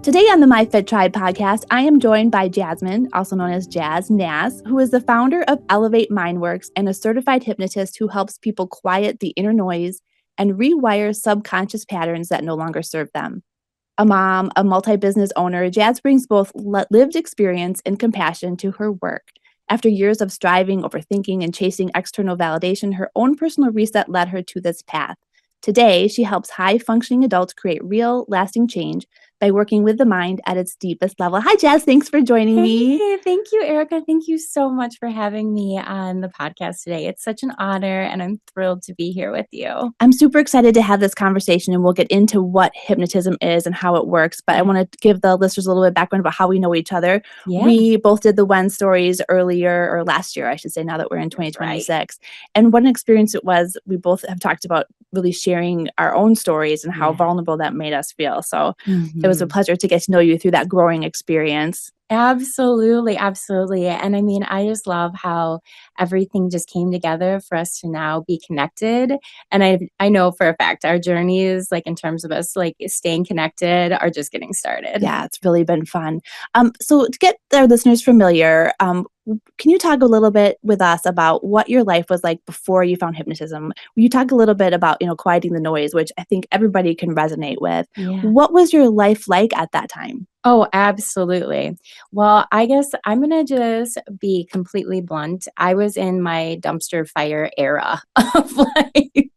Today on the My Fit Tribe podcast, I am joined by Jasmin, also known as Jasmin Nass, who is the founder of Elevate Mindworks and a certified hypnotist who helps people quiet the inner noise and rewire subconscious patterns that no longer serve them. A mom, a multi-business owner, Jazz brings both lived experience and compassion to her work. After years of striving, overthinking, and chasing external validation, her own personal reset led her to this path. Today, she helps high-functioning adults create real, lasting change by working with the mind at its deepest level. Hi, Jazz. Thanks for joining me. Hey, thank you, Erica. Thank you so much for having me on the podcast today. It's such an honor, and I'm thrilled to be here with you. I'm super excited to have this conversation, and we'll get into what hypnotism is and how it works. But I want to give the listeners a little bit of background about how we know each other. Yeah. We both did the When stories earlier, or last year, I should say, now that we're in 2026. Right. And what an experience it was. We both have talked about really sharing our own stories and how vulnerable that made us feel. So it was a pleasure to get to know you through that growing experience. Absolutely. Absolutely. And I mean, I just love how everything just came together for us to now be connected. And I know for a fact our journeys, like in terms of us, like staying connected, are just getting started. Yeah, it's really been fun. So to get our listeners familiar, can you talk a little bit with us about what your life was like before you found hypnotism? Will you talk a little bit about, quieting the noise, which I think everybody can resonate with. Yeah. What was your life like at that time? Oh, absolutely. Well, I guess I'm going to just be completely blunt. I was in my dumpster fire era of life.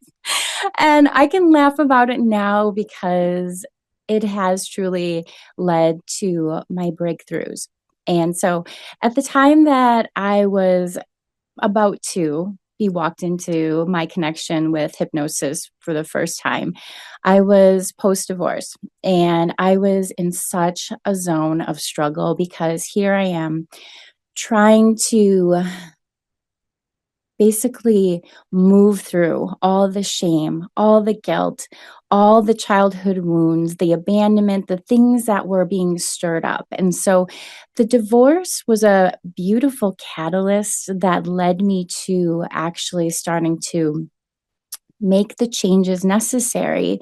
And I can laugh about it now because it has truly led to my breakthroughs. And so at the time that I was about to be walked into my connection with hypnosis for the first time, I was post-divorce, and I was in such a zone of struggle because here I am trying to basically move through all the shame, all the guilt, all the childhood wounds, the abandonment, the things that were being stirred up. And so the divorce was a beautiful catalyst that led me to actually starting to make the changes necessary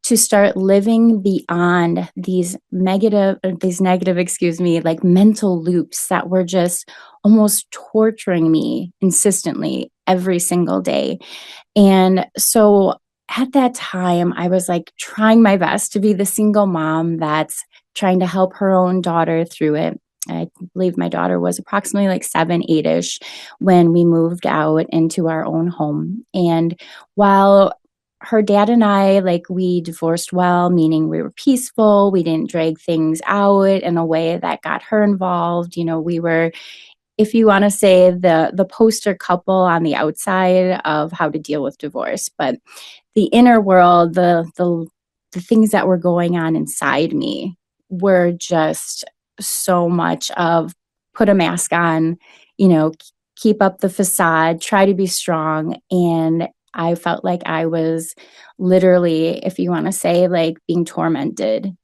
to start living beyond these negative, like mental loops that were just almost torturing me insistently every single day. And so at that time, I was like trying my best to be the single mom that's trying to help her own daughter through it. I believe my daughter was approximately like 7, 8-ish when we moved out into our own home. And while her dad and I, we divorced well, meaning we were peaceful, we didn't drag things out in a way that got her involved. We were, if you want to say, the poster couple on the outside of how to deal with divorce. But the inner world, the things that were going on inside me were just so much of put a mask on, keep up the facade, try to be strong. And I felt like I was literally, if you want to say, like being tormented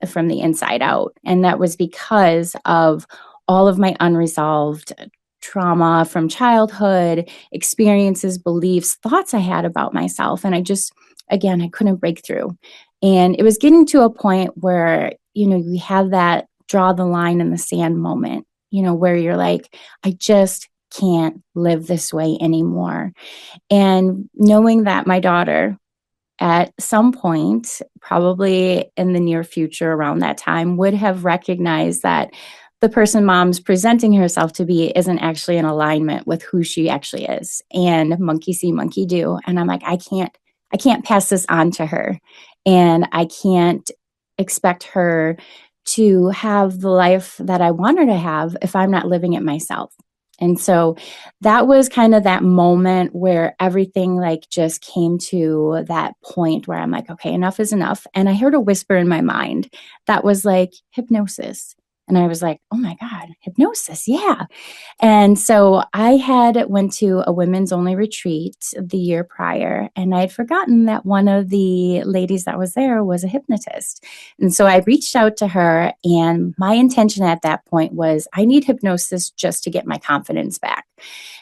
from the inside out. And that was because of all of my unresolved trauma from childhood, experiences, beliefs, thoughts I had about myself. And I couldn't break through. And it was getting to a point where, we have that draw the line in the sand moment, where you're like, I just can't live this way anymore. And knowing that my daughter at some point, probably in the near future around that time, would have recognized that the person mom's presenting herself to be isn't actually in alignment with who she actually is. And monkey see, monkey do. And I'm like, I can't pass this on to her. And I can't expect her to have the life that I want her to have if I'm not living it myself. And so that was kind of that moment where everything just came to that point where I'm like, okay, enough is enough. And I heard a whisper in my mind that was like hypnosis. And I was like, oh my God, hypnosis. Yeah. And so I had went to a women's only retreat the year prior, and I had forgotten that one of the ladies that was there was a hypnotist. And so I reached out to her, and my intention at that point was I need hypnosis just to get my confidence back.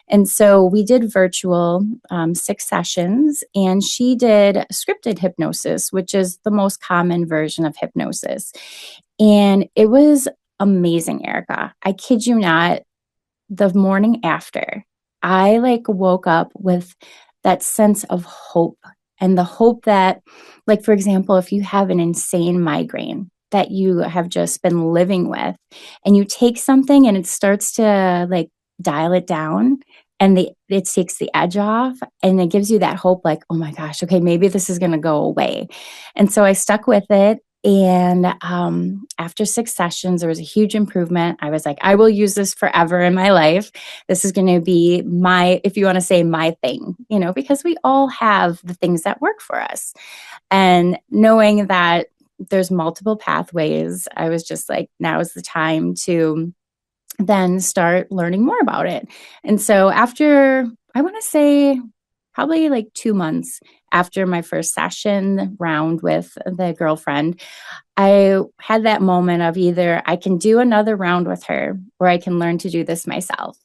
And so we did virtual 6 sessions, and she did scripted hypnosis, which is the most common version of hypnosis. And it was amazing, Erica. I kid you not. The morning after, I like woke up with that sense of hope, and the hope that, like, for example, if you have an insane migraine that you have just been living with, and you take something and it starts to like dial it down, and it takes the edge off, and it gives you that hope, like, oh my gosh, okay, maybe this is going to go away. And so I stuck with it. And after 6 sessions, there was a huge improvement. I was like, I will use this forever in my life. This is going to be my, if you want to say my thing, because we all have the things that work for us. And knowing that there's multiple pathways, I was just like, now is the time to then start learning more about it. And so after, I want to say, probably like 2 months after my first session round with the girlfriend, I had that moment of either I can do another round with her or I can learn to do this myself.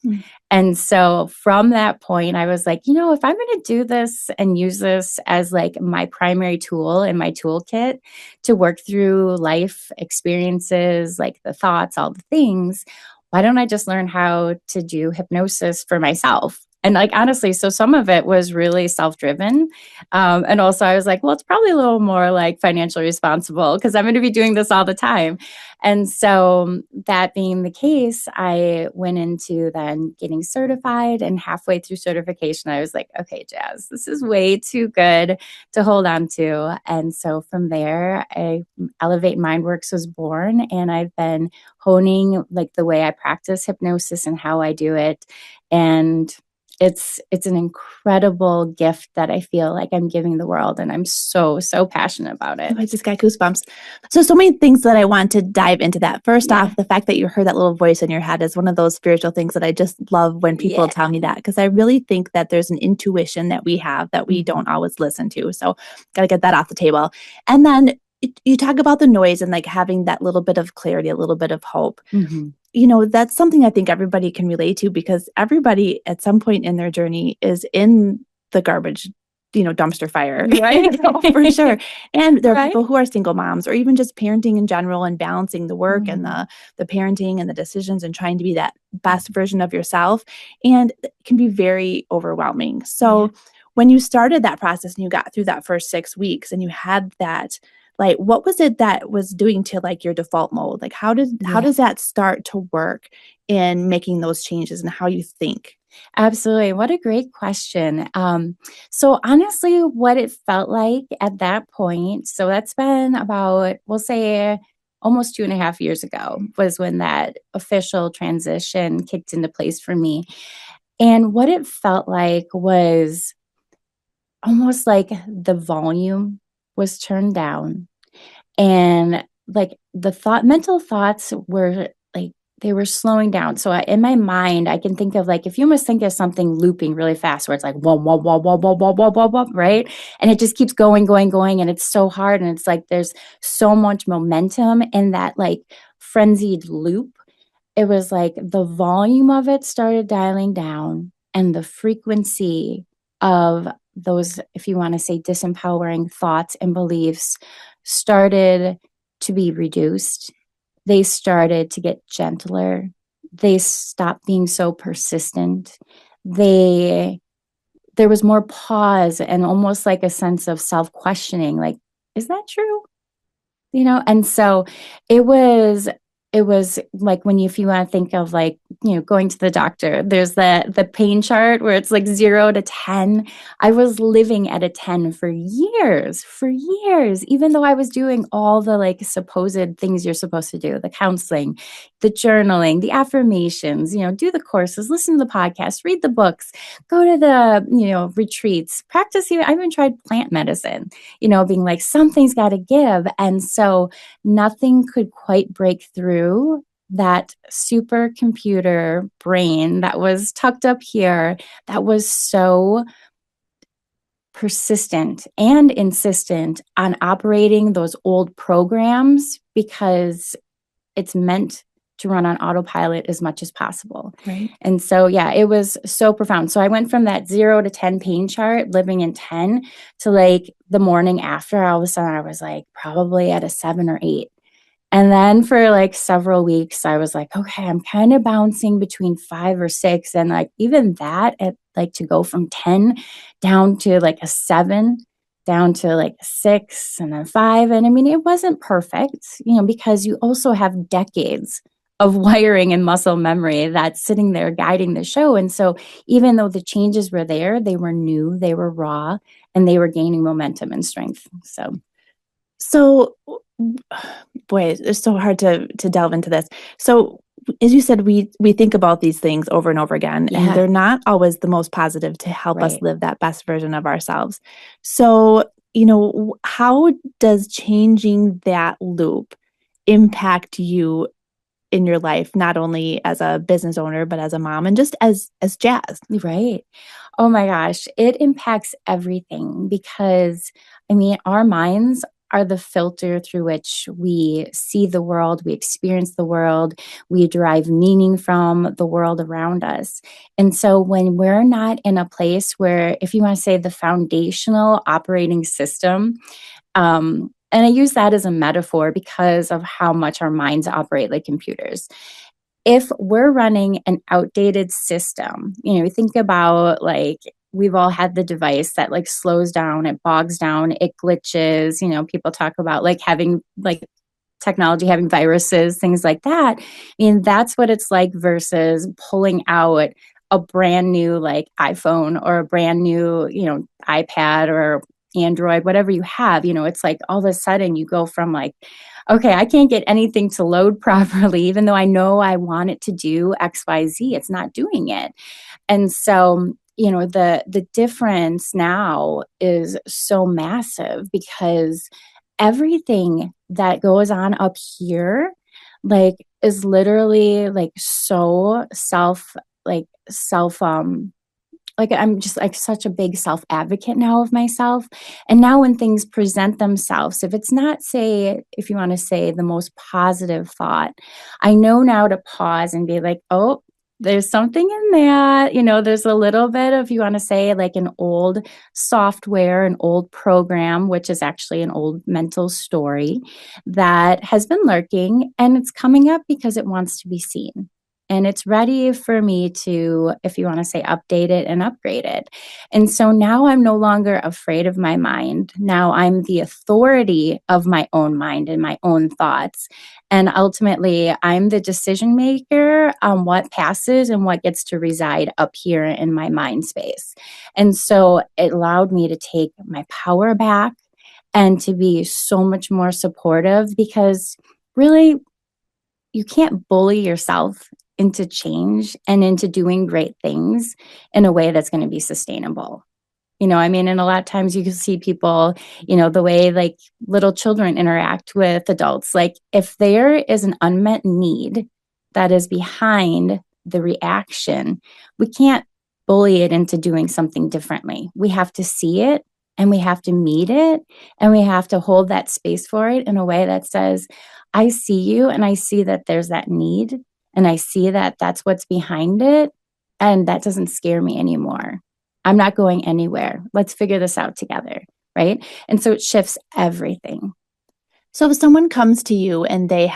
And so from that point, I was like, if I'm going to do this and use this as like my primary tool in my toolkit to work through life experiences, like the thoughts, all the things, why don't I just learn how to do hypnosis for myself? And like, honestly, so some of it was really self-driven. And also I was like, well, it's probably a little more like financially responsible because I'm going to be doing this all the time. And so that being the case, I went into then getting certified, and halfway through certification, I was like, okay, Jazz, this is way too good to hold on to. And so from there, Elevate Mindworks was born, and I've been honing like the way I practice hypnosis and how I do it. And it's an incredible gift that I feel like I'm giving the world, and I'm so passionate about it. Oh, I just got goosebumps. So many things that I want to dive into that. First off, the fact that you heard that little voice in your head is one of those spiritual things that I just love when people tell me that, because I really think that there's an intuition that we have that we don't always listen to. So got to get that off the table. And then you talk about the noise and like having that little bit of clarity, a little bit of hope. That's something I think everybody can relate to, because everybody at some point in their journey is in the garbage, dumpster fire, right? For sure. And there are people who are single moms, or even just parenting in general, and balancing the work and the parenting and the decisions and trying to be that best version of yourself. And it can be very overwhelming. So when you started that process and you got through that first 6 weeks and you had that, like, what was it that was doing to like your default mode? Like, how does that start to work in making those changes and how you think? Absolutely. What a great question. So honestly, what it felt like at that point, so that's been about, we'll say, almost 2.5 years ago, was when that official transition kicked into place for me. And what it felt like was almost like the volume was turned down, and like the mental thoughts were like, they were slowing down. So in my mind, I can think of like, if you must think of something looping really fast, where it's like, whoa, whoa, whoa, whoa, whoa, whoa, whoa, whoa, whoa, right? And it just keeps going, going, going. And it's so hard. And it's like, there's so much momentum in that like frenzied loop. It was like the volume of it started dialing down, and the frequency of those, if you want to say, disempowering thoughts and beliefs started to be reduced. They started to get gentler. They stopped being so persistent. There was more pause and almost like a sense of self-questioning, like, is that true? And so it was like, if you want to think of like, going to the doctor, there's the pain chart where it's like 0 to 10. I was living at a 10 for years, even though I was doing all the like supposed things you're supposed to do, the counseling, the journaling, the affirmations, do the courses, listen to the podcast, read the books, go to the, retreats, practice. I even tried plant medicine, being like, something's got to give. And so nothing could quite break through that supercomputer brain that was tucked up here, that was so persistent and insistent on operating those old programs, because it's meant to run on autopilot as much as possible. Right. And so, it was so profound. So I went from that 0 to 10 pain chart, living in 10, to like the morning after, all of a sudden I was like probably at a 7 or 8. And then for like several weeks, I was like, okay, I'm kind of bouncing between 5 or 6. And like even that, at like to go from 10 down to like a 7, down to like a 6 and then 5. And I mean, it wasn't perfect, because you also have decades of wiring and muscle memory that's sitting there guiding the show. And so even though the changes were there, they were new, they were raw, and they were gaining momentum and strength. So, boy, it's so hard to delve into this. So, as you said, we think about these things over and over again, and Yeah. they're not always the most positive to help us Right. live that best version of ourselves. So, how does changing that loop impact you in your life, not only as a business owner, but as a mom and just as Jazz? Right. Oh my gosh, it impacts everything because, I mean, our minds are the filter through which we see the world, we experience the world, we derive meaning from the world around us. And so when we're not in a place where, if you want to say the foundational operating system, and I use that as a metaphor because of how much our minds operate like computers. If we're running an outdated system, think about like we've all had the device that like slows down, it bogs down, it glitches. People talk about like having like technology having viruses, things like that. I mean, that's what it's like versus pulling out a brand new like iPhone or a brand new, iPad or Android, whatever you have. It's like all of a sudden you go from like, okay, I can't get anything to load properly, even though I know I want it to do XYZ. It's not doing it. And so, the difference now is so massive because everything that goes on up here, like, is literally like so like I'm just like such a big self advocate now of myself. And now when things present themselves, if it's not, say, if you want to say the most positive thought, I know now to pause and be like, oh, there's something in that. There's a little bit of, you want to say, like an old software, an old program, which is actually an old mental story that has been lurking and it's coming up because it wants to be seen. And it's ready for me to, if you want to say, update it and upgrade it. And so now I'm no longer afraid of my mind. Now I'm the authority of my own mind and my own thoughts. And ultimately, I'm the decision maker on what passes and what gets to reside up here in my mind space. And so it allowed me to take my power back and to be so much more supportive because really, you can't bully yourself into change and into doing great things in a way that's going to be sustainable. I mean, and a lot of times you can see people, the way like little children interact with adults. Like if there is an unmet need that is behind the reaction, we can't bully it into doing something differently. We have to see it and we have to meet it and we have to hold that space for it in a way that says, I see you and I see that there's that need and I see that that's what's behind it. And that doesn't scare me anymore. I'm not going anywhere. Let's figure this out together. Right. And so it shifts everything. So if someone comes to you and they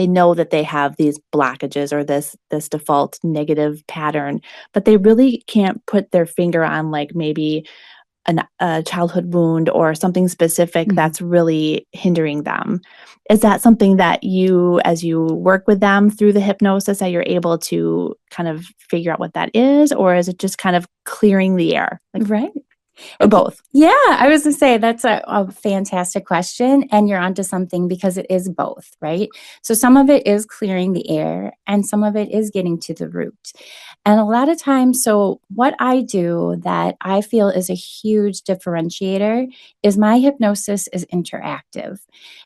know that they have these blockages or this default negative pattern, but they really can't put their finger on like maybe a childhood wound or something specific that's really hindering them. Is that something that you, as you work with them through the hypnosis, that you're able to kind of figure out what that is? Or is it just kind of clearing the air? Like, right. Or both? Yeah, I was going to say that's a fantastic question. And you're onto something because it is both, right? So some of it is clearing the air and some of it is getting to the root. And a lot of times, so what I do that I feel is a huge differentiator is my hypnosis is interactive.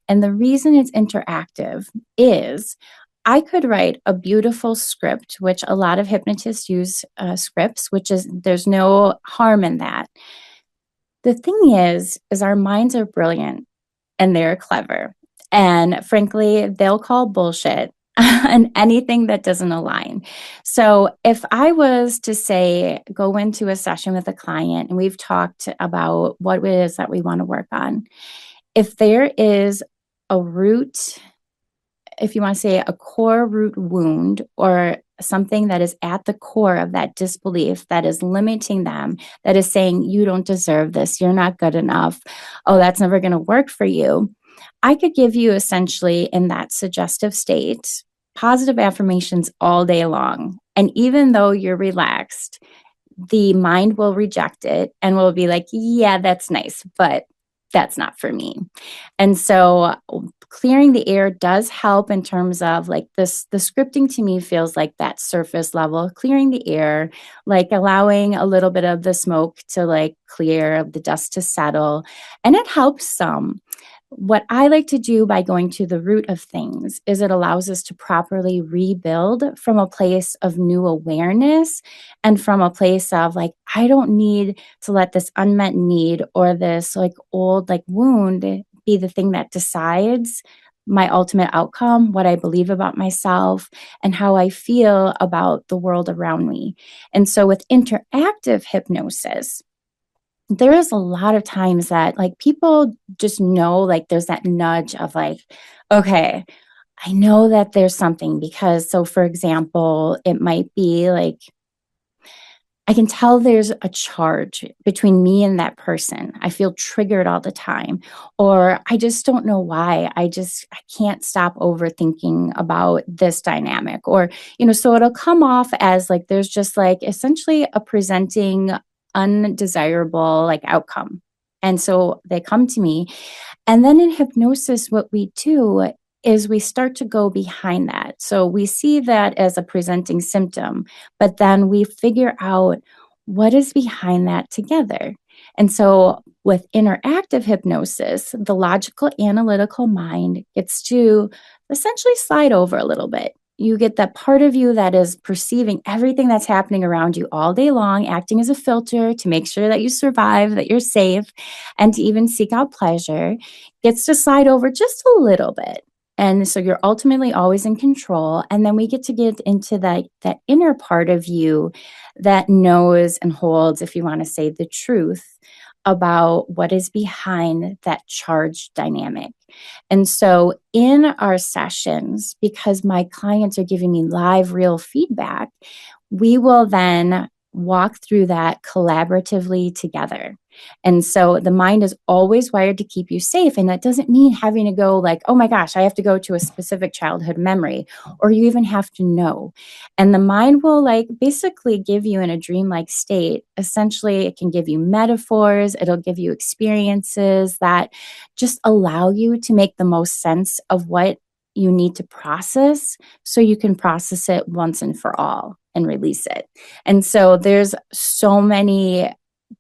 And the reason it's interactive is I could write a beautiful script, which a lot of hypnotists use scripts, which is there's no harm in that. The thing is our minds are brilliant and they're clever. And frankly, they'll call bullshit on anything that doesn't align. So if I was to say, go into a session with a client and we've talked about what it is that we want to work on, if there is a root, if you want to say a core root wound, or something that is at the core of that disbelief that is limiting them, that is saying, you don't deserve this, you're not good enough, oh, that's never going to work for you. I could give you essentially in that suggestive state positive affirmations all day long. And even though you're relaxed, the mind will reject it and will be like, yeah, that's nice, but that's not for me. And so clearing the air does help in terms of like this, the scripting to me feels like that surface level, clearing the air, like allowing a little bit of the smoke to like clear, the dust to settle. And it helps some. What I like to do by going to the root of things is it allows us to properly rebuild from a place of new awareness and from a place of like, I don't need to let this unmet need or this like old like wound be the thing that decides my ultimate outcome, what I believe about myself, and how I feel about the world around me. And so with interactive hypnosis, there is a lot of times that like people just know, like there's that nudge of like, okay, I know that there's something because, so for example, it might be like, I can tell there's a charge between me and that person. I feel triggered all the time, or I just don't know why. I can't stop overthinking about this dynamic, or, so it'll come off as like, there's just like essentially a presenting undesirable like outcome. And so they come to me. And then in hypnosis, what we do is we start to go behind that. So we see that as a presenting symptom, but then we figure out what is behind that together. And so with interactive hypnosis, the logical analytical mind gets to essentially slide over a little bit. You get that part of you that is perceiving everything that's happening around you all day long, acting as a filter to make sure that you survive, that you're safe, and to even seek out pleasure, gets to slide over just a little bit. And so you're ultimately always in control. And then we get to get into that inner part of you that knows and holds, if you want to say, the truth about what is behind that charge dynamic. And so in our sessions, because my clients are giving me live, real feedback, we will then walk through that collaboratively together. And so the mind is always wired to keep you safe. And that doesn't mean having to go like, oh my gosh, I have to go to a specific childhood memory, or you even have to know. And the mind will like basically give you in a dreamlike state. Essentially, it can give you metaphors. It'll give you experiences that just allow you to make the most sense of what you need to process so you can process it once and for all and release it. And so there's so many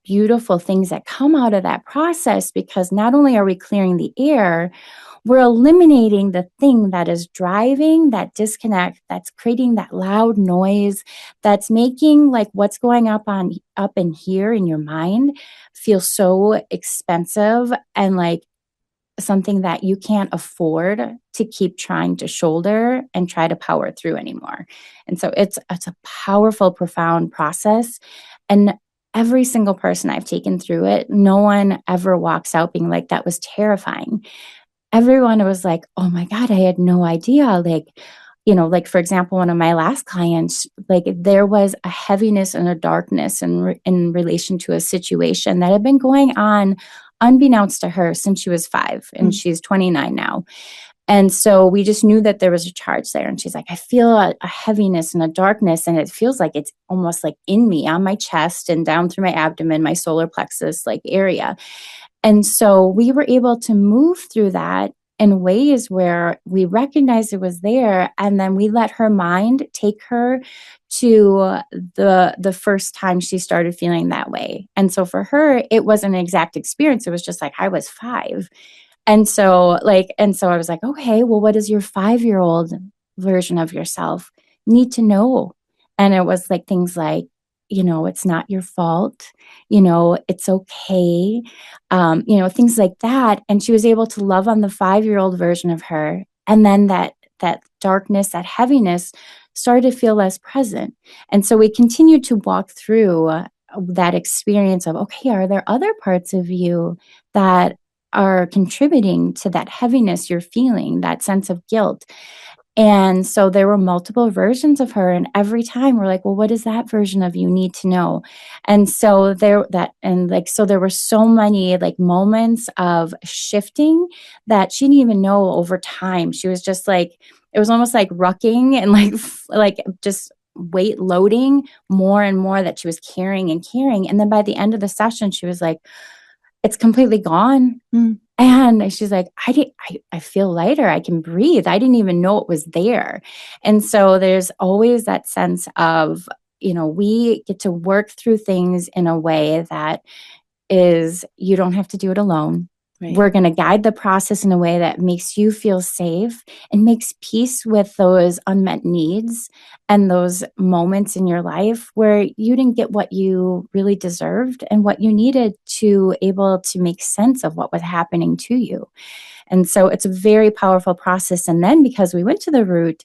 beautiful things that come out of that process, because not only are we clearing the air, we're eliminating the thing that is driving that disconnect, that's creating that loud noise, that's making like what's going up in here in your mind feel so expensive and like something that you can't afford to keep trying to shoulder and try to power through anymore. And so it's a powerful, profound process. And every single person I've taken through it, no one ever walks out being like, that was terrifying. Everyone was like, oh my God, I had no idea. Like for example, one of my last clients, like there was a heaviness and a darkness in relation to a situation that had been going on unbeknownst to her since she was 5, and she's 29 now. And so we just knew that there was a charge there. And she's like, I feel a heaviness and a darkness, and it feels like it's almost like in me, on my chest and down through my abdomen, my solar plexus like area. And so we were able to move through that in ways where we recognized it was there. And then we let her mind take her to the first time she started feeling that way. And so for her, it wasn't an exact experience. It was just like, I was 5. And so I was like, okay, well, what does your 5-year-old version of yourself need to know? And it was like things like, it's not your fault, it's okay, things like that. And she was able to love on the 5-year-old version of her. And then that darkness, that heaviness started to feel less present. And so we continued to walk through that experience of, okay, are there other parts of you that are contributing to that heaviness you're feeling, that sense of guilt. And so there were multiple versions of her, and every time we're like, well, what is that version of you need to know? And so there were so many like moments of shifting that she didn't even know over time. She was just like, it was almost like rucking and like just weight loading more and more that she was carrying and carrying. And then by the end of the session, she was like, it's completely gone. Mm. And she's like, I feel lighter. I can breathe. I didn't even know it was there. And so there's always that sense of, we get to work through things in a way that is, you don't have to do it alone. Right. We're going to guide the process in a way that makes you feel safe and makes peace with those unmet needs and those moments in your life where you didn't get what you really deserved and what you needed to able to make sense of what was happening to you. And so it's a very powerful process. And then because we went to the root,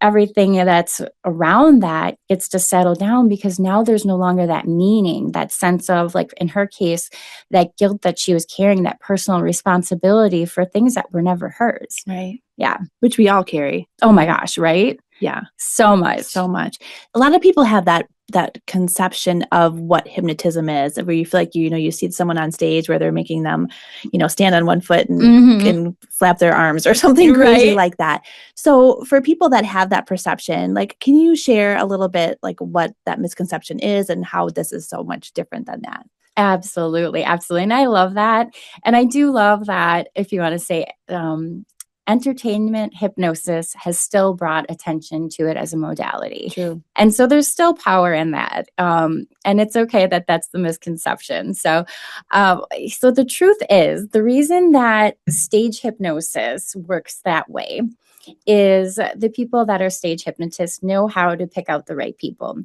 everything that's around that gets to settle down, because now there's no longer that meaning, that sense of, like in her case, that guilt that she was carrying, that personal responsibility for things that were never hers. Right. Yeah. Which we all carry. Oh my gosh, right? Yeah. So much. So much. A lot of people have that conception of what hypnotism is, where you feel like, you see someone on stage where they're making them, stand on one foot and flap their arms or something crazy like that. So for people that have that perception, like, can you share a little bit like what that misconception is and how this is so much different than that? Absolutely. Absolutely. And I love that. And I do love that, if you want to say, entertainment hypnosis has still brought attention to it as a modality. True. And so there's still power in that. And it's okay that that's the misconception. So the truth is, the reason that stage hypnosis works that way is the people that are stage hypnotists know how to pick out the right people,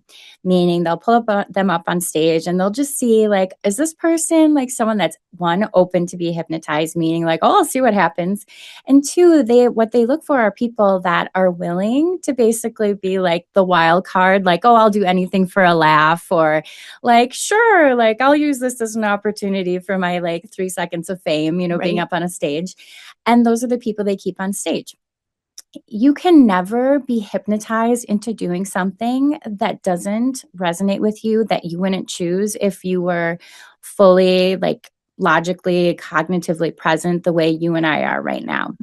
meaning they'll pull them up on stage and they'll just see, like, is this person like someone that's, one, open to be hypnotized, meaning like, oh, I'll see what happens. And two, what they look for are people that are willing to basically be like the wild card, like, oh, I'll do anything for a laugh, or like, sure, like I'll use this as an opportunity for my like 3 seconds of fame, being up on a stage. And those are the people they keep on stage. You can never be hypnotized into doing something that doesn't resonate with you, that you wouldn't choose if you were fully, like, logically, cognitively present the way you and I are right now.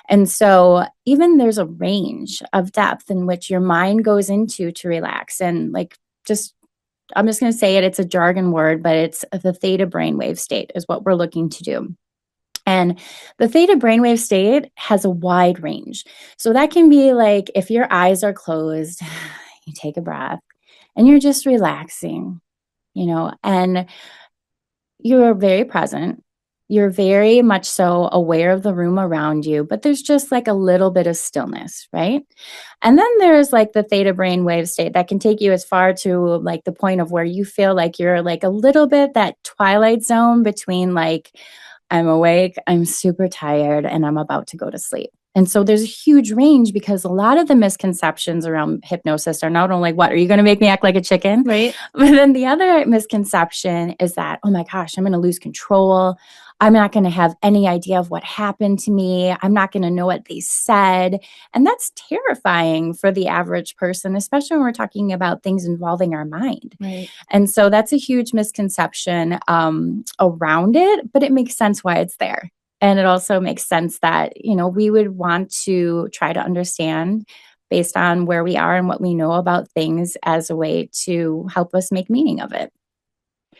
And so even there's a range of depth in which your mind goes into to relax. And like, I'm just going to say it, it's a jargon word, but it's the theta brainwave state is what we're looking to do. And the theta brainwave state has a wide range. So that can be like, if your eyes are closed, you take a breath and you're just relaxing, and you're very present. You're very much so aware of the room around you, but there's just like a little bit of stillness, right? And then there's like the theta brainwave state that can take you as far to like the point of where you feel like you're like a little bit that twilight zone between like, I'm awake, I'm super tired, and I'm about to go to sleep. And so there's a huge range, because a lot of the misconceptions around hypnosis are not only, what, are you going to make me act like a chicken? Right. But then the other misconception is that, oh my gosh, I'm going to lose control. I'm not going to have any idea of what happened to me. I'm not going to know what they said. And that's terrifying for the average person, especially when we're talking about things involving our mind. Right. And so that's a huge misconception around it, but it makes sense why it's there. And it also makes sense that, we would want to try to understand based on where we are and what we know about things as a way to help us make meaning of it.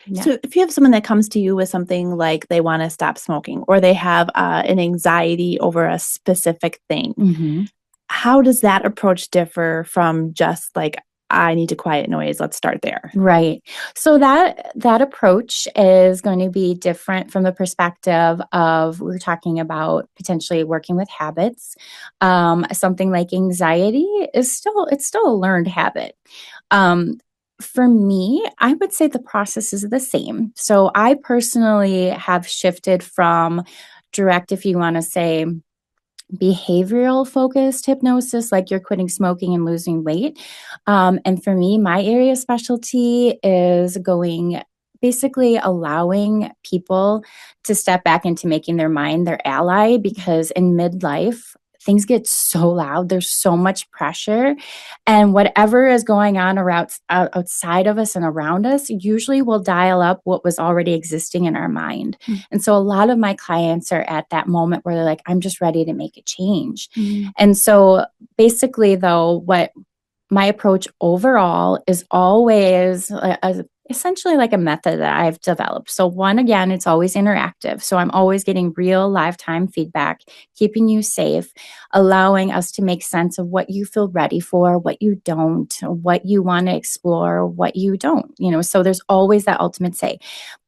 Yeah. So if you have someone that comes to you with something like they want to stop smoking, or they have an anxiety over a specific thing, how does that approach differ from just like, I need to quiet noise? Let's start there. Right. So that approach is going to be different from the perspective of, we're talking about potentially working with habits. Something like anxiety is still a learned habit. For me, I would say the process is the same. So I personally have shifted from direct, if you want to say, behavioral focused hypnosis, like you're quitting smoking and losing weight. And for me, my area of specialty is going basically allowing people to step back into making their mind their ally, because in midlife, things get so loud. There's so much pressure. And whatever is going on around, outside of us and around us usually will dial up what was already existing in our mind. And so a lot of my clients are at that moment where they're like, I'm just ready to make a change. And so basically, though, what my approach overall is always essentially like a method that I've developed. So one, again, it's always interactive. So I'm always getting real lifetime feedback, keeping you safe, allowing us to make sense of what you feel ready for, what you don't, what you want to explore, what you don't, so there's always that ultimate say.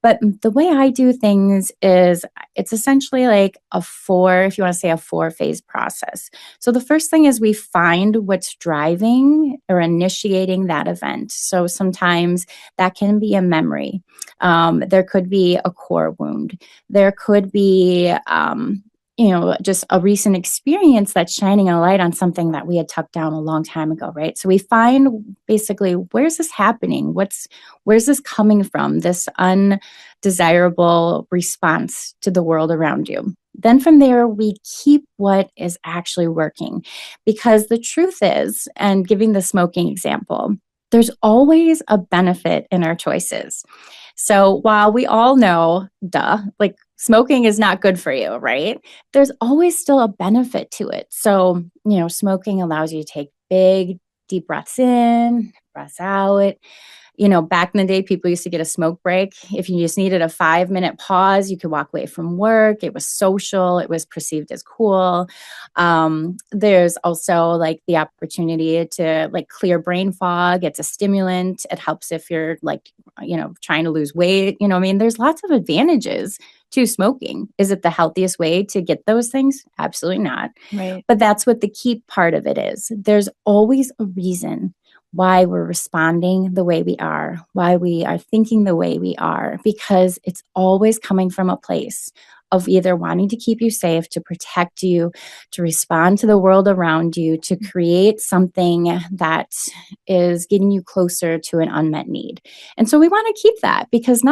But the way I do things is it's essentially like if you want to say a 4-phase process. So the first thing is we find what's driving or initiating that event. So sometimes that can be a memory. There could be a core wound. There could be, just a recent experience that's shining a light on something that we had tucked down a long time ago, right? So we find basically, where's this happening? Where's this coming from? This undesirable response to the world around you. Then from there, we keep what is actually working. Because the truth is, and giving the smoking example, there's always a benefit in our choices. So while we all know, like smoking is not good for you, right? There's always still a benefit to it. So, smoking allows you to take big, deep breaths in, breaths out. Back in the day, people used to get a smoke break. If you just needed a 5-minute pause, you could walk away from work. It was social. It was perceived as cool. There's also like the opportunity to like clear brain fog. It's a stimulant. It helps if you're like, trying to lose weight. There's lots of advantages to smoking. Is it the healthiest way to get those things? Absolutely not. Right. But that's what the key part of it is. There's always a reason why we're responding the way we are, why we are thinking the way we are, because it's always coming from a place of either wanting to keep you safe, to protect you, to respond to the world around you, to create something that is getting you closer to an unmet need. And so we want to keep that, because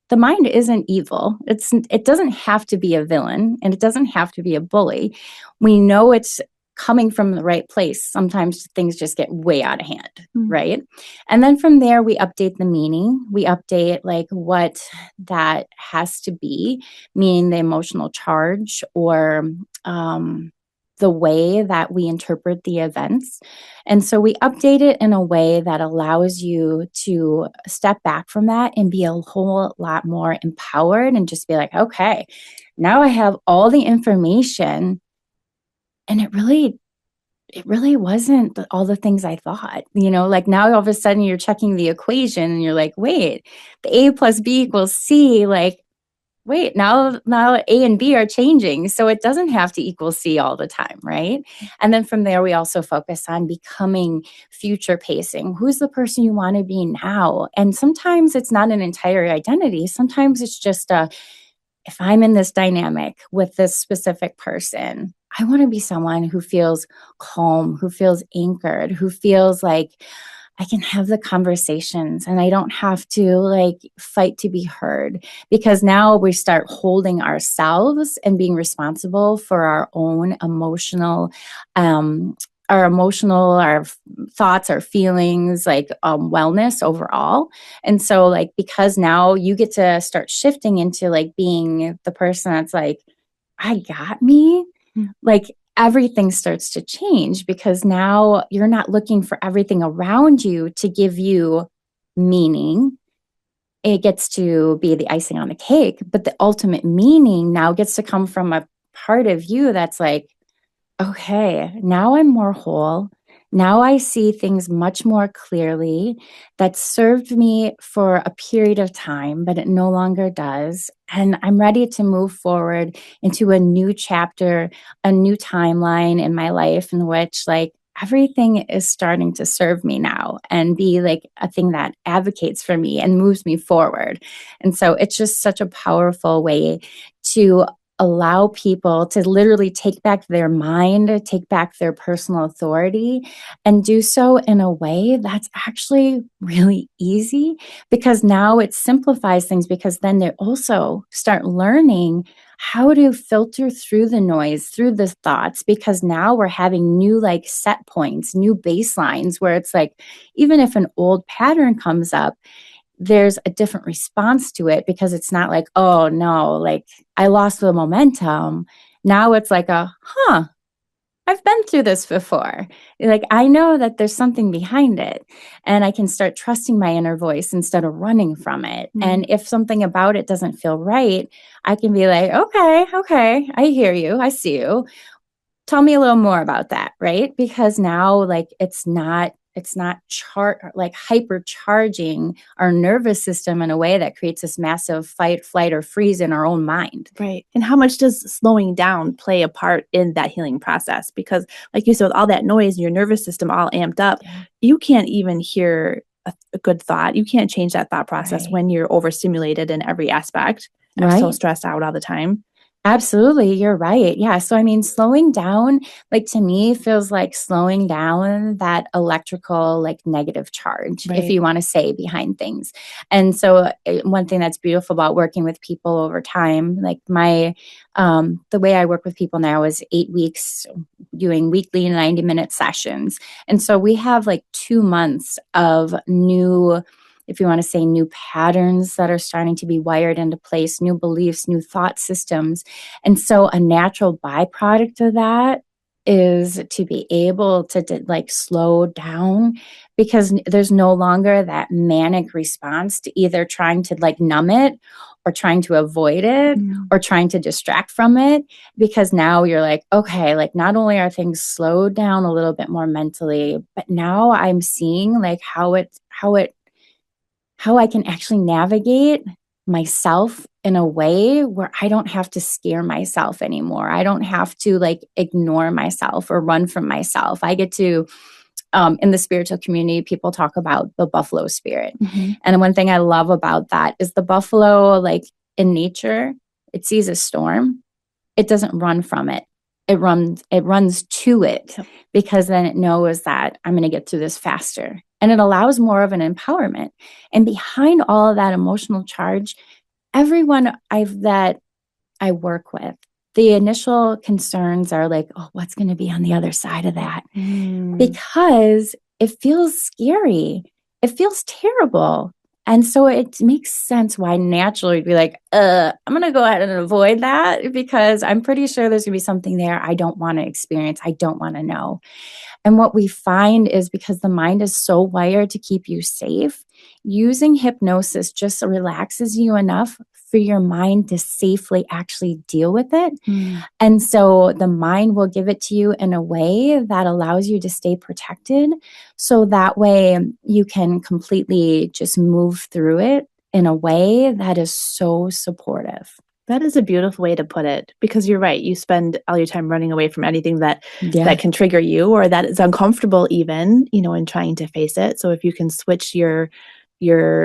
the mind isn't evil. It doesn't have to be a villain, and it doesn't have to be a bully. We know it's coming from the right place. Sometimes things just get way out of hand, right? And then from there, we update the meaning. We update like what that has to be, meaning the emotional charge or the way that we interpret the events. And so we update it in a way that allows you to step back from that and be a whole lot more empowered and just be like, okay, now I have all the information. And it really wasn't all the things I thought, like now all of a sudden you're checking the equation and you're like, wait, the A plus B equals C, like, wait, now A and B are changing. So it doesn't have to equal C all the time, right? And then from there, we also focus on becoming future pacing. Who's the person you want to be now? And sometimes it's not an entire identity. Sometimes it's just if I'm in this dynamic with this specific person, I want to be someone who feels calm, who feels anchored, who feels like I can have the conversations and I don't have to like fight to be heard, because now we start holding ourselves and being responsible for our own emotional, our thoughts, our feelings, like wellness overall. And so like, because now you get to start shifting into like being the person that's like, I got me, like everything starts to change, because now you're not looking for everything around you to give you meaning. It gets to be the icing on the cake, but the ultimate meaning now gets to come from a part of you that's like, okay, now I'm more whole. Now I see things much more clearly. That served me for a period of time, but it no longer does. And I'm ready to move forward into a new chapter, a new timeline in my life in which like everything is starting to serve me now and be like a thing that advocates for me and moves me forward. And so it's just such a powerful way to allow people to literally take back their mind, take back their personal authority, and do so in a way that's actually really easy, because now it simplifies things, because then they also start learning how to filter through the noise, through the thoughts, because now we're having new like set points, new baselines where it's like, even if an old pattern comes up, there's a different response to it, because it's not like, oh no, like I lost the momentum. Now it's like I've been through this before. Like, I know that there's something behind it, and I can start trusting my inner voice instead of running from it. And if something about it doesn't feel right, I can be like, okay, I hear you. I see you. Tell me a little more about that, right? Because now, like, it's not like hypercharging our nervous system in a way that creates this massive fight, flight, or freeze in our own mind. Right. And how much does slowing down play a part in that healing process? Because like you said, with all that noise and your nervous system all amped up, you can't even hear a good thought. You can't change that thought process when you're overstimulated in every aspect. I'm so stressed out all the time. Absolutely. You're right. Yeah. So, I mean, slowing down, like, to me, feels like slowing down that electrical, like, negative charge, if you want to say, behind things. And so one thing that's beautiful about working with people over time, like the way I work with people now is 8 weeks doing weekly 90-minute sessions. And so we have like 2 months of new, if you want to say, new patterns that are starting to be wired into place, new beliefs, new thought systems. And so a natural byproduct of that is to be able to like slow down, because there's no longer that manic response to either trying to like numb it, or trying to avoid it, or trying to distract from it. Because now you're like, okay, like, not only are things slowed down a little bit more mentally, but now I'm seeing like how I can actually navigate myself in a way where I don't have to scare myself anymore. I don't have to like ignore myself or run from myself. I get to, in the spiritual community, people talk about the buffalo spirit. And one thing I love about that is the buffalo, like in nature, it sees a storm. It doesn't run from it. It runs to it, because then it knows that I'm going to get through this faster. And it allows more of an empowerment. And behind all of that emotional charge, everyone that I work with, the initial concerns are like, oh, what's going to be on the other side of that? Because it feels scary. It feels terrible. And so it makes sense why naturally you'd be like, I'm going to go ahead and avoid that, because I'm pretty sure there's going to be something there I don't want to experience. I don't want to know. And what we find is, because the mind is so wired to keep you safe, using hypnosis just relaxes you enough for your mind to safely actually deal with it. And so the mind will give it to you in a way that allows you to stay protected. So that way you can completely just move through it in a way that is so supportive. That is a beautiful way to put it, because you're right. You spend all your time running away from anything that can trigger you, or that is uncomfortable even, in trying to face it. So if you can switch your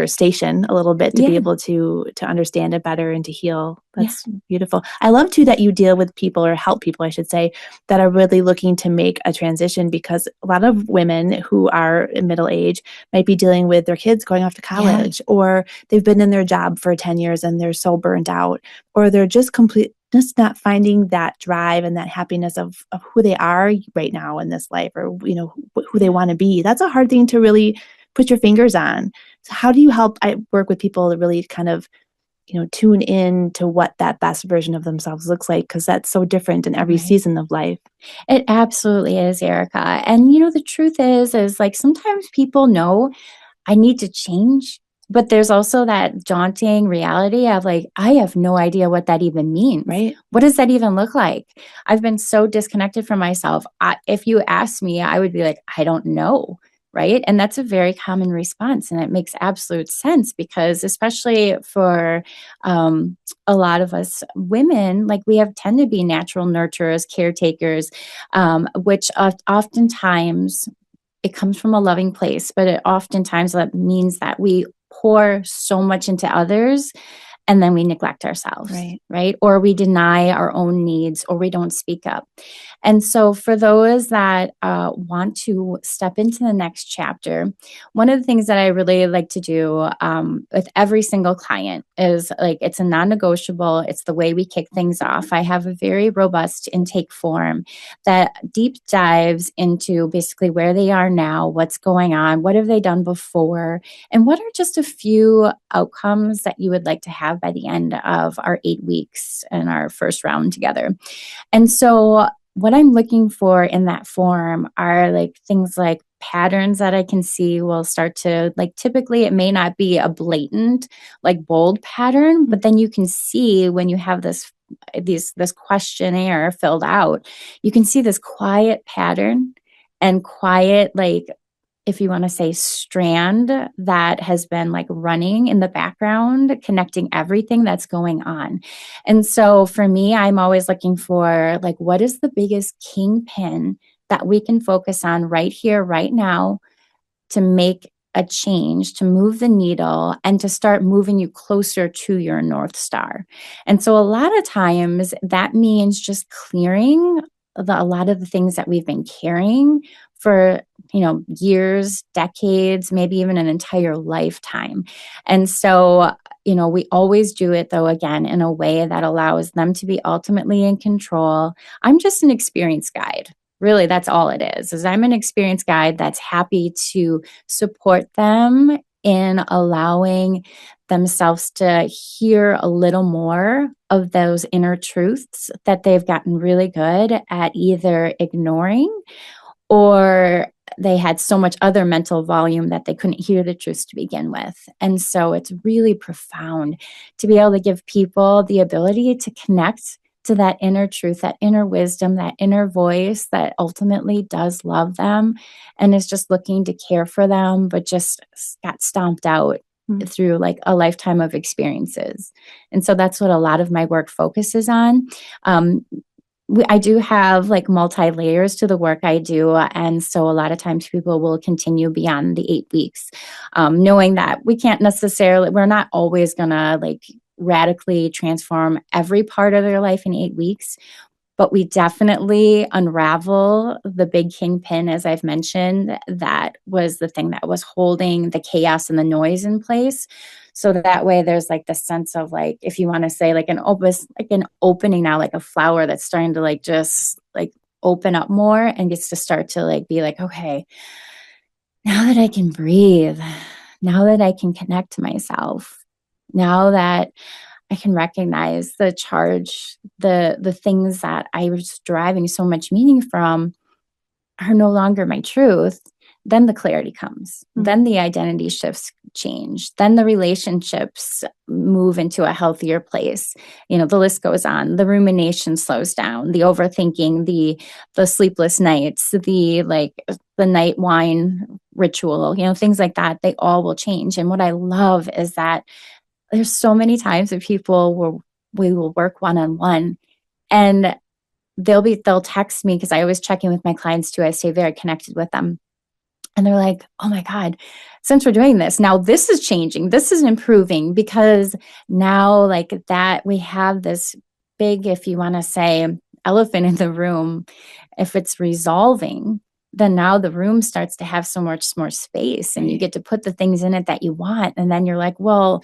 station a little bit to be able to understand it better and to heal, that's beautiful. I love too that you deal with people, or help people, I should say, that are really looking to make a transition, because a lot of women who are in middle age might be dealing with their kids going off to college, or they've been in their job for 10 years and they're so burnt out, or they're just not finding that drive and that happiness of who they are right now in this life, or who they want to be. That's a hard thing to really put your fingers on. So how do you help? I work with people to really kind of, tune in to what that best version of themselves looks like, because that's so different in every season of life. It absolutely is, Erica. And, the truth is like, sometimes people know I need to change, but there's also that daunting reality of like, I have no idea what that even means. Right. What does that even look like? I've been so disconnected from myself. If you asked me, I would be like, I don't know. Right. And that's a very common response. And it makes absolute sense, because especially for a lot of us women, like, we tend to be natural nurturers, caretakers, which oftentimes it comes from a loving place, but it oftentimes that means that we pour so much into others and then we neglect ourselves, right? Or we deny our own needs, or we don't speak up. And so for those that want to step into the next chapter, one of the things that I really like to do with every single client is like, it's a non-negotiable. It's the way we kick things off. I have a very robust intake form that deep dives into basically where they are now, what's going on, what have they done before, and what are just a few outcomes that you would like to have by the end of our 8 weeks and our first round together. And so what I'm looking for in that form are like things like patterns that I can see will start to, like, typically it may not be a blatant, like, bold pattern, but then you can see when you have this questionnaire filled out, you can see this quiet pattern and quiet, like, if you want to say, strand that has been like running in the background, connecting everything that's going on. And so for me, I'm always looking for, like, what is the biggest kingpin that we can focus on right here, right now, to make a change, to move the needle, and to start moving you closer to your North Star. And so a lot of times that means just clearing a lot of the things that we've been carrying for, years, decades, maybe even an entire lifetime. And so, we always do it, though, again, in a way that allows them to be ultimately in control. I'm just an experience guide. Really, that's all it is I'm an experience guide that's happy to support them in allowing themselves to hear a little more of those inner truths that they've gotten really good at either ignoring, or they had so much other mental volume that they couldn't hear the truths to begin with. And so it's really profound to be able to give people the ability to connect to that inner truth, that inner wisdom, that inner voice that ultimately does love them and is just looking to care for them, but just got stomped out through like a lifetime of experiences. And so that's what a lot of my work focuses on. I do have like multi-layers to the work I do. And so a lot of times people will continue beyond the 8 weeks, knowing that we're not always going to like radically transform every part of their life in 8 weeks. But we definitely unravel the big kingpin, as I've mentioned, that was the thing that was holding the chaos and the noise in place. So that way there's like the sense of like, if you want to say like an opening now, like a flower that's starting to like just like open up more and gets to start to like be like, okay, now that I can breathe, now that I can connect to myself, now that I can recognize the charge, the things that I was deriving so much meaning from are no longer my truth, then the clarity comes. Then the identity shifts change. Then the relationships move into a healthier place. The list goes on. The rumination slows down. The overthinking, the sleepless nights, the night wine ritual, things like that, they all will change. And what I love is that there's so many times that we will work one-on-one, and they'll text me, because I always check in with my clients too. I stay very connected with them. And they're like, oh my God, since we're doing this, now this is changing. This is improving, because now like that we have this big, if you want to say, elephant in the room. If it's resolving, then now the room starts to have so much more space, and you get to put the things in it that you want. And then you're like, well,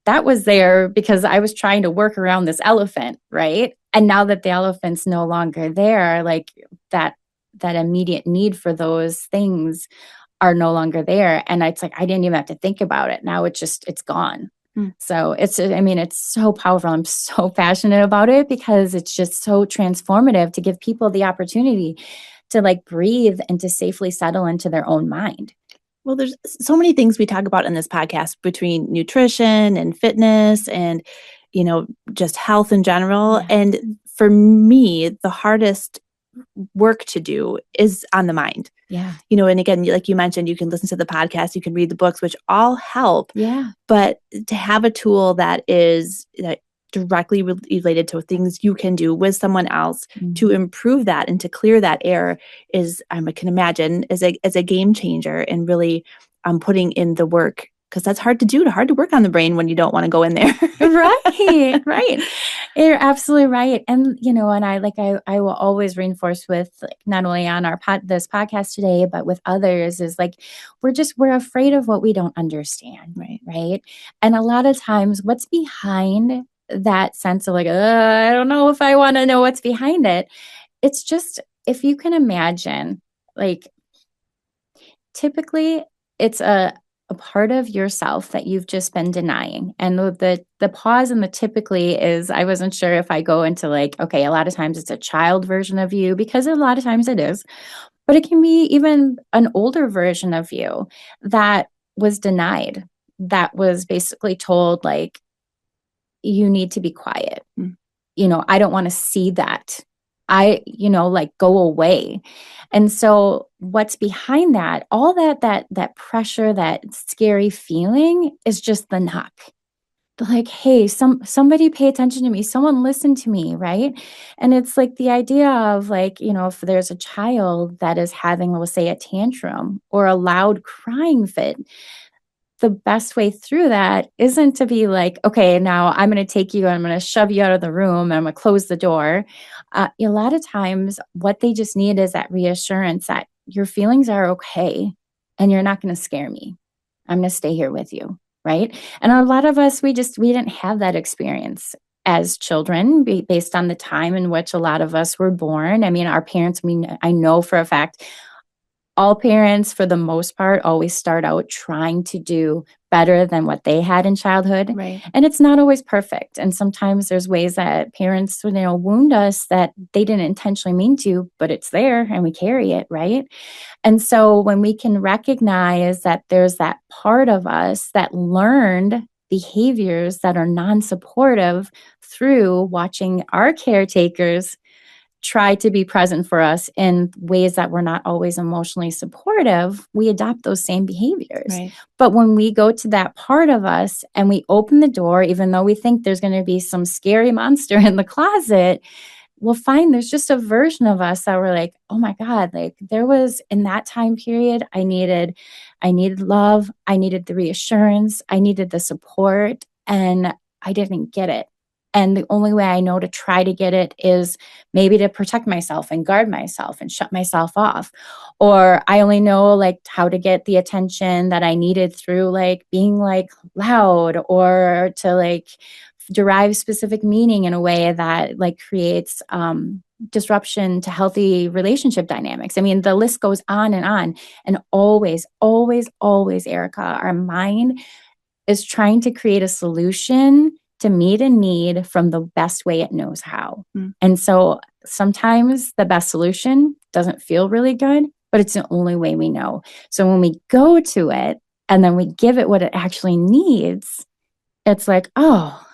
that was there because I was trying to work around this elephant, right? And now that the elephant's no longer there, like that immediate need for those things are no longer there. And it's like, I didn't even have to think about it. Now it's gone. So it's so powerful. I'm so passionate about it because it's just so transformative to give people the opportunity to like breathe and to safely settle into their own mind. Well, there's so many things we talk about in this podcast between nutrition and fitness and, just health in general. Yeah. And for me, the hardest work to do is on the mind. Yeah. And again, like you mentioned, you can listen to the podcast, you can read the books, which all help. Yeah. But to have a tool that is directly related to things you can do with someone else to improve that and to clear that air is, I can imagine, is a game changer, and really putting in the work because that's hard to do, hard to work on the brain when you don't want to go in there. Right. You're absolutely right. And, and I will always reinforce with not only on this podcast today, but with others is we're afraid of what we don't understand. Right. And a lot of times what's behind that sense of I don't know if I want to know what's behind it. It's just, if you can imagine, typically it's a part of yourself that you've just been denying. And the pause and the typically is, I wasn't sure if I go into okay, a lot of times it's a child version of you, because a lot of times it is, but it can be even an older version of you that was denied, that was basically told you need to be quiet. I don't want to see that. Go away. And so what's behind that, all that pressure, that scary feeling is just the knock. Hey, somebody pay attention to me. Someone listen to me. Right. And it's the idea of if there's a child that is having, let's say, a tantrum or a loud crying fit, the best way through that isn't to be okay, now I'm going to take you and I'm going to shove you out of the room and I'm going to close the door. A lot of times what they just need is that reassurance that your feelings are okay and you're not going to scare me. I'm going to stay here with you. Right. And a lot of us, we didn't have that experience as children based on the time in which a lot of us were born. I mean, our parents, I know for a fact, all parents, for the most part, always start out trying to do better than what they had in childhood. Right. And it's not always perfect. And sometimes there's ways that parents, wound us that they didn't intentionally mean to, but it's there and we carry it, right? And so when we can recognize that there's that part of us that learned behaviors that are non-supportive through watching our caretakers try to be present for us in ways that we're not always emotionally supportive, we adopt those same behaviors. Right. But when we go to that part of us and we open the door, even though we think there's going to be some scary monster in the closet, we'll find there's just a version of us that we're oh my God, there was, in that time period, I needed love, I needed the reassurance, I needed the support, and I didn't get it. And the only way I know to try to get it is maybe to protect myself and guard myself and shut myself off. Or I only know how to get the attention that I needed through being loud, or to derive specific meaning in a way that creates disruption to healthy relationship dynamics. I mean, the list goes on. And always, always, always, Erica, our mind is trying to create a solution to meet a need from the best way it knows how. And so sometimes the best solution doesn't feel really good, but it's the only way we know. So when we go to it and then we give it what it actually needs, it's oh,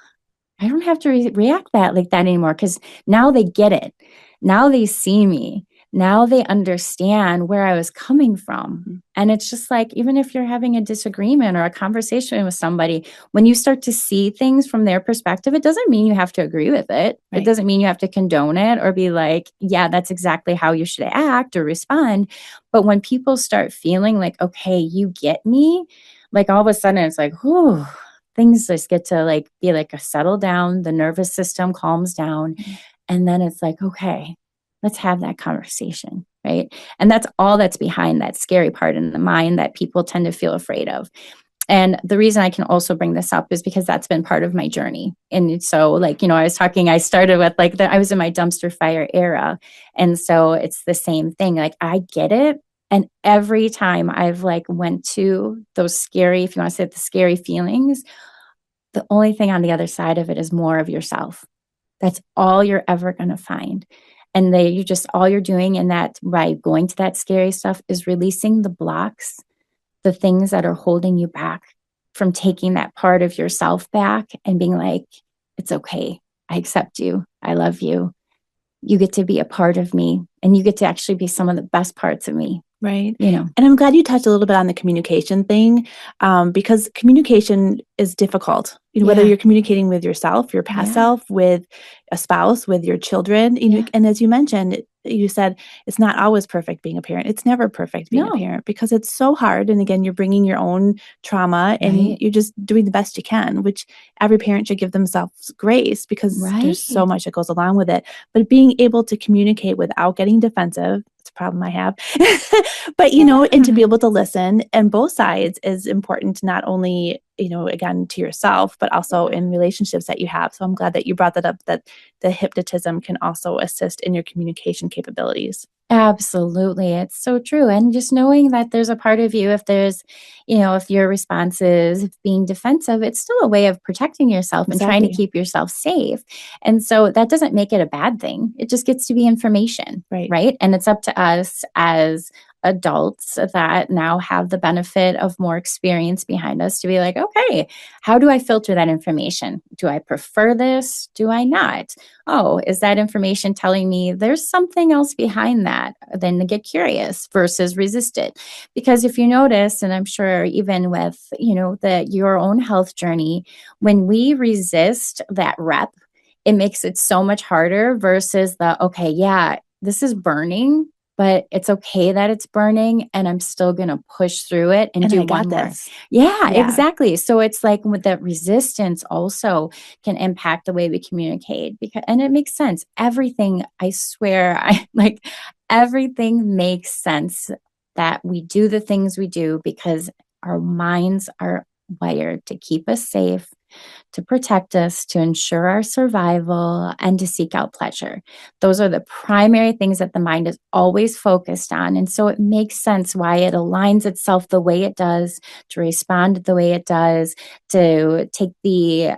I don't have to react like that anymore, because now they get it. Now they see me. Now they understand where I was coming from. And it's just even if you're having a disagreement or a conversation with somebody, when you start to see things from their perspective, it doesn't mean you have to agree with it. Right. It doesn't mean you have to condone it or be yeah, that's exactly how you should act or respond. But when people start feeling okay, you get me, all of a sudden it's whew, things just get to be a settle down, the nervous system calms down. And then it's okay, let's have that conversation, right? And that's all that's behind that scary part in the mind that people tend to feel afraid of. And the reason I can also bring this up is because that's been part of my journey. And so I started with I was in my dumpster fire era. And so it's the same thing. I get it. And every time I've went to those scary, if you want to say it, the scary feelings, the only thing on the other side of it is more of yourself. That's all you're ever going to find. And all you're doing in that, by going to that scary stuff, is releasing the blocks, the things that are holding you back from taking that part of yourself back and being it's okay. I accept you. I love you. You get to be a part of me, and you get to actually be some of the best parts of me. Right. you know? And I'm glad you touched a little bit on the communication thing, because communication is difficult. Whether Yeah. you're communicating with yourself, your past Yeah. self, with a spouse, with your children, Yeah. and as you mentioned, you said it's not always perfect being a parent. It's never perfect being a No. parent because it's so hard. And again, you're bringing your own trauma and Right. you're just doing the best you can, which every parent should give themselves grace because there's so Right. much that goes along with it. But being able to communicate without getting defensive, it's a problem I have. But, and to be Yeah. able to listen and both sides is important, not only, again, to yourself, but also Yeah. in relationships that you have. So I'm glad that you brought that up, that the hypnotism can also assist in your communication capabilities. Absolutely. It's so true. And just knowing that there's a part of you, if there's, if your response is being defensive, it's still a way of protecting yourself and trying to Exactly. keep yourself safe. And so that doesn't make it a bad thing. It just gets to be information, Right. right? And it's up to us as adults that now have the benefit of more experience behind us to be like, okay, how do I filter that information? Do I prefer this? Do I not? Oh, is that information telling me there's something else behind that? Then to get curious versus resist it. Because if you notice, and I'm sure even with, your own health journey, when we resist that rep, it makes it so much harder versus okay, yeah, this is burning, but it's okay that it's burning and I'm still going to push through it and And do I one got more. this. Yeah, Yeah. exactly. So it's like with that resistance also can impact the way we communicate and it makes sense. Everything, I swear, I like everything makes sense that we do the things we do because our minds are wired to keep us safe, to protect us, to ensure our survival, and to seek out pleasure. Those are the primary things that the mind is always focused on. And so it makes sense why it aligns itself the way it does, to respond the way it does, to take the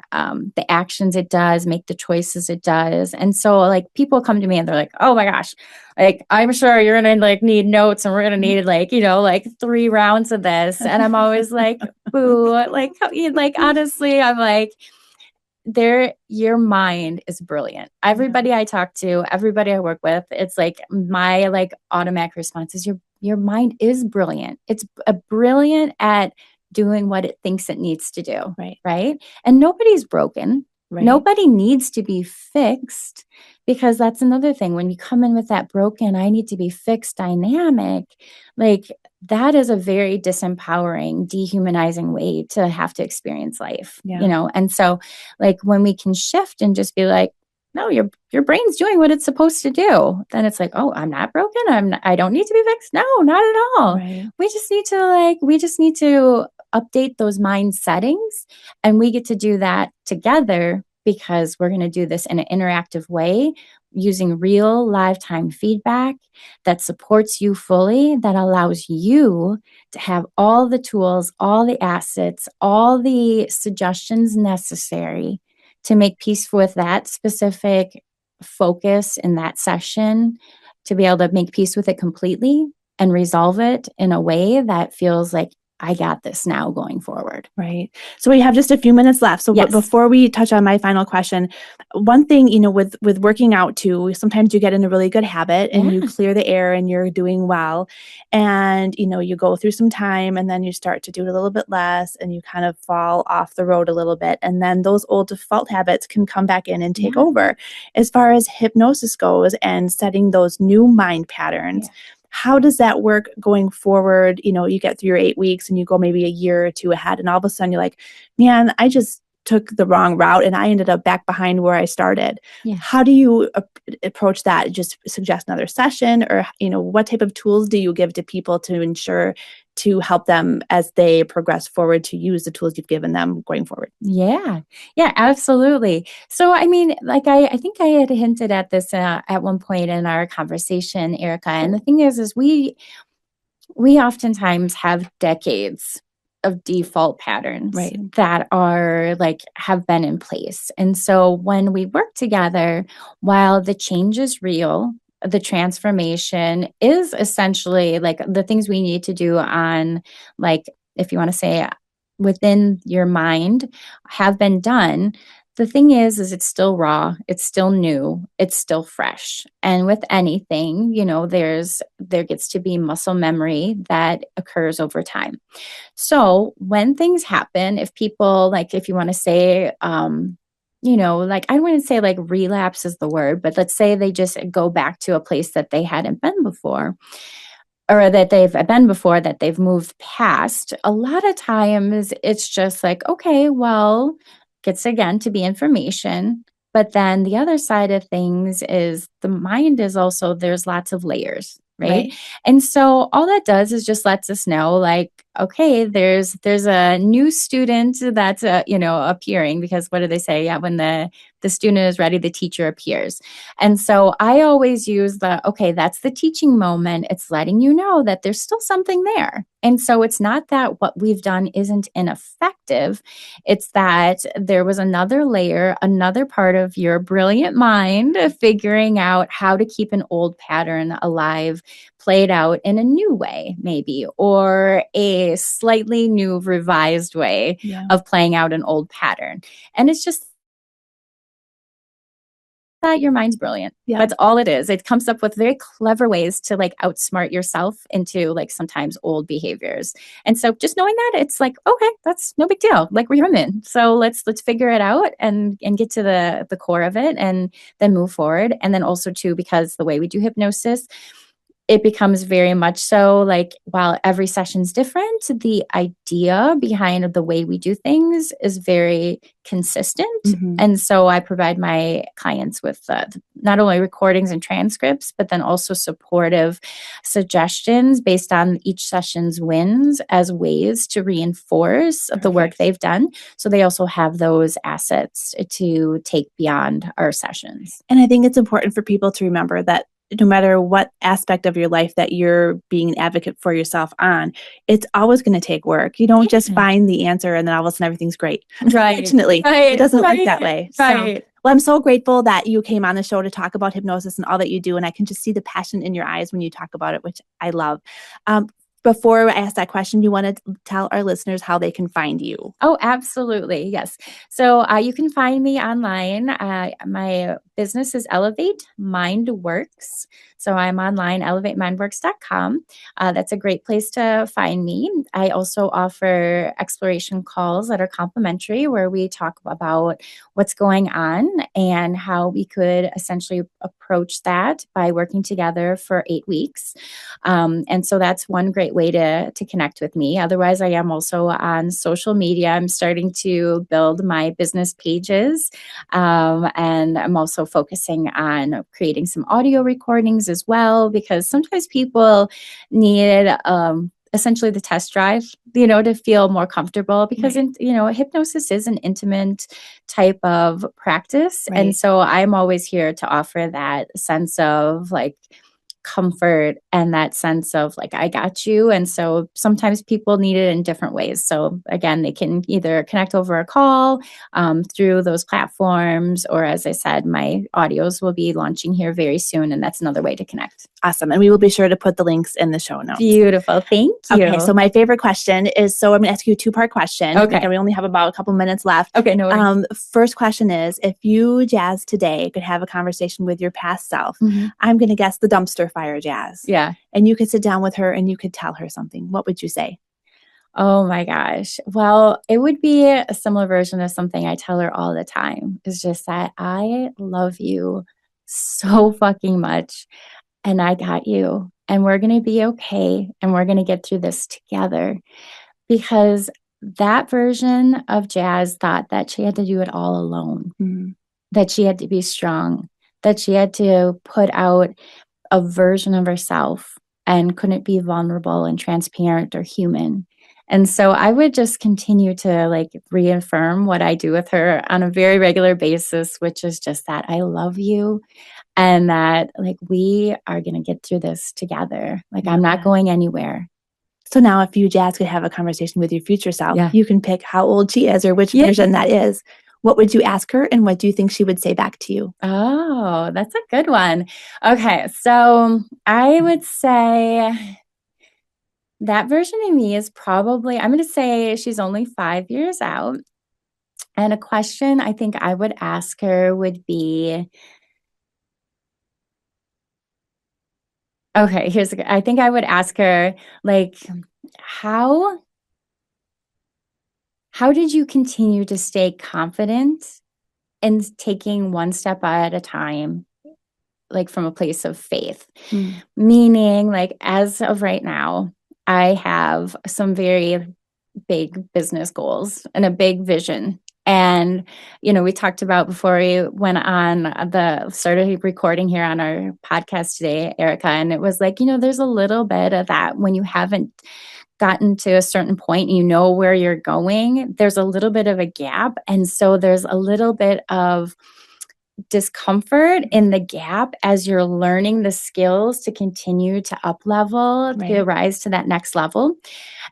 actions it does, make the choices it does. And so like people come to me and they're like, oh my gosh, like I'm sure you're gonna like need notes and we're gonna need like, like 3 rounds of this. And I'm always like, boo, like honestly, I'm like, your mind is brilliant. Everybody I talk to, everybody I work with, it's like my like automatic response is your mind is brilliant. It's brilliant at doing what it thinks it needs to do. Right. Right. And nobody's broken. Right. Nobody needs to be fixed because that's another thing. When you come in with that broken, I need to be fixed dynamic, like that is a very disempowering, dehumanizing way to have to experience life, Yeah. And so like when we can shift and just be like, no, your brain's doing what it's supposed to do, then it's like, oh, I'm not broken. I don't need to be fixed. No, not at all. Right. We just need to update those mind settings and we get to do that together because we're going to do this in an interactive way using real live time feedback that supports you fully, that allows you to have all the tools, all the assets, all the suggestions necessary to make peace with that specific focus in that session, to be able to make peace with it completely and resolve it in a way that feels like I got this now going forward. Right. So we have just a few minutes left. So Yes. before we touch on my final question, one thing, with working out too, sometimes you get in a really good habit and you clear the air and you're doing well. And, you go through some time and then you start to do it a little bit less and you kind of fall off the road a little bit. And then those old default habits can come back in and take over. As far as hypnosis goes and setting those new mind patterns, how does that work going forward? You get through your 8 weeks and you go maybe a year or two ahead and all of a sudden you're like, man, I just took the wrong route and I ended up back behind where I started. Yeah. How do you approach that? Just suggest another session or, what type of tools do you give to people to ensure to help them as they progress forward to use the tools you've given them going forward? Yeah. Yeah, absolutely. So, I mean, like I think I had hinted at this at one point in our conversation, Erica. And the thing is we oftentimes have decades of default patterns Right. that are like have been in place. And so when we work together, while the change is real, the transformation is essentially like the things we need to do on, like, if you want to say within your mind have been done. The thing is it's still raw, it's still new, it's still fresh. And with anything, there gets to be muscle memory that occurs over time. So when things happen, if people like, if you want to say, like, I wouldn't say like relapse is the word, but let's say they just go back to a place that they hadn't been before, or that they've been before, that they've moved past. A lot of times it's just like, okay, well, gets again to be information. But then the other side of things is the mind is also, there's lots of layers, right? Right. And so all that does is just lets us know, like, okay, there's a new student that's appearing, because what do they say? Yeah, when the student is ready, the teacher appears. And so I always use okay, that's the teaching moment. It's letting you know that there's still something there. And so it's not that what we've done isn't ineffective. It's that there was another layer, another part of your brilliant mind figuring out how to keep an old pattern alive, played out in a new way, maybe, or a slightly new revised way of playing out an old pattern. And it's just that your mind's brilliant. Yeah. That's all it is. It comes up with very clever ways to like outsmart yourself into like sometimes old behaviors. And so just knowing that, it's like, okay, that's no big deal. Like, we're human. So let's figure it out and get to the core of it, and then move forward. And then also too, because the way we do hypnosis, it becomes very much so like, while every session's different, the idea behind the way we do things is very consistent. Mm-hmm. And so I provide my clients with not only recordings and transcripts, but then also supportive suggestions based on each session's wins as ways to reinforce the work they've done. So they also have those assets to take beyond our sessions. And I think it's important for people to remember that no matter what aspect of your life that you're being an advocate for yourself on, it's always going to take work. You don't just find the answer and then all of a sudden everything's great. Right. Unfortunately, it doesn't work that way. Right. Well, I'm so grateful that you came on the show to talk about hypnosis and all that you do. And I can just see the passion in your eyes when you talk about it, which I love. Before I ask that question, you want to tell our listeners how they can find you? Oh, absolutely. Yes. So you can find me online. My business is Elevate Mind Works. So I'm online, elevatemindworks.com. That's a great place to find me. I also offer exploration calls that are complimentary, where we talk about what's going on and how we could essentially approach that by working together for 8 weeks. And so that's one great way to connect with me. Otherwise, I am also on social media. I'm starting to build my business pages. And I'm also focusing on creating some audio recordings as well, because sometimes people need essentially the test drive, to feel more comfortable, because, hypnosis is an intimate type of practice. Right. And so I'm always here to offer that sense of like comfort and that sense of like, I got you. And so sometimes people need it in different ways. So again, they can either connect over a call through those platforms, or as I said, my audios will be launching here very soon. And that's another way to connect. Awesome. And we will be sure to put the links in the show notes. Beautiful. Thank you. Okay. So my favorite question is, so I'm going to ask you a 2-part question. Okay. And we only have about a couple minutes left. Okay. No worries. First question is, if you, Jazz, today could have a conversation with your past self, mm-hmm. I'm going to guess the dumpster fire Jazz. Yeah. And you could sit down with her and you could tell her something. What would you say? Oh my gosh. Well, it would be a similar version of something I tell her all the time. It's just that I love you so fucking much, and I got you, and we're going to be okay, and we're going to get through this together. Because that version of Jazz thought that she had to do it all alone, mm-hmm. that she had to be strong, that she had to put out a version of herself and couldn't be vulnerable and transparent or human. And so I would just continue to like reaffirm what I do with her on a very regular basis, which is just that I love you, and that like we are going to get through this together. Like, I'm not going anywhere. So now if you, Jazz, could have a conversation with your future self, you can pick how old she is or which version that is. What would you ask her, and what do you think she would say back to you? Oh, that's a good one. Okay, so I would say that version of me is probably, I'm going to say she's only 5 years out. And a question I think I would ask her would be, okay, I think I would ask her, like, how did you continue to stay confident in taking one step at a time, like from a place of faith? Meaning, like, as of right now, I have some very big business goals and a big vision. And, we talked about before we went on started recording here on our podcast today, Erica, and it was like, there's a little bit of that when you haven't gotten to a certain point, where you're going, there's a little bit of a gap. And so there's a little bit of discomfort in the gap as you're learning the skills to continue to up level, to rise to that next level.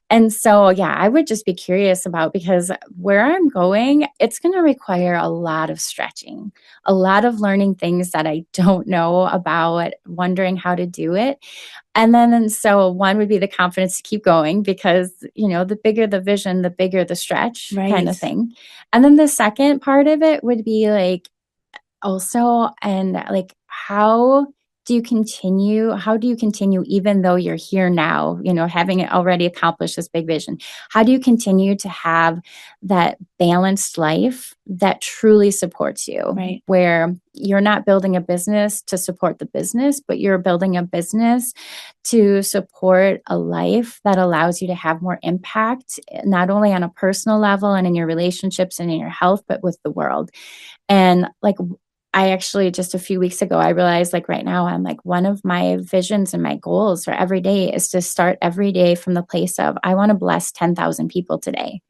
And so, yeah, I would just be curious about, because where I'm going, it's going to require a lot of stretching, a lot of learning things that I don't know about, wondering how to do it. And so one would be the confidence to keep going, because, the bigger the vision, the bigger the stretch kind of thing. And then the second part of it would be like, also, and like, how do you continue even though you're here now, having already accomplished this big vision? How do you continue to have that balanced life that truly supports you, where you're not building a business to support the business, but you're building a business to support a life that allows you to have more impact, not only on a personal level and in your relationships and in your health, but with the world? And like, I actually, just a few weeks ago, I realized, like, right now, I'm like, one of my visions and my goals for every day is to start every day from the place of, I want to bless 10,000 people today.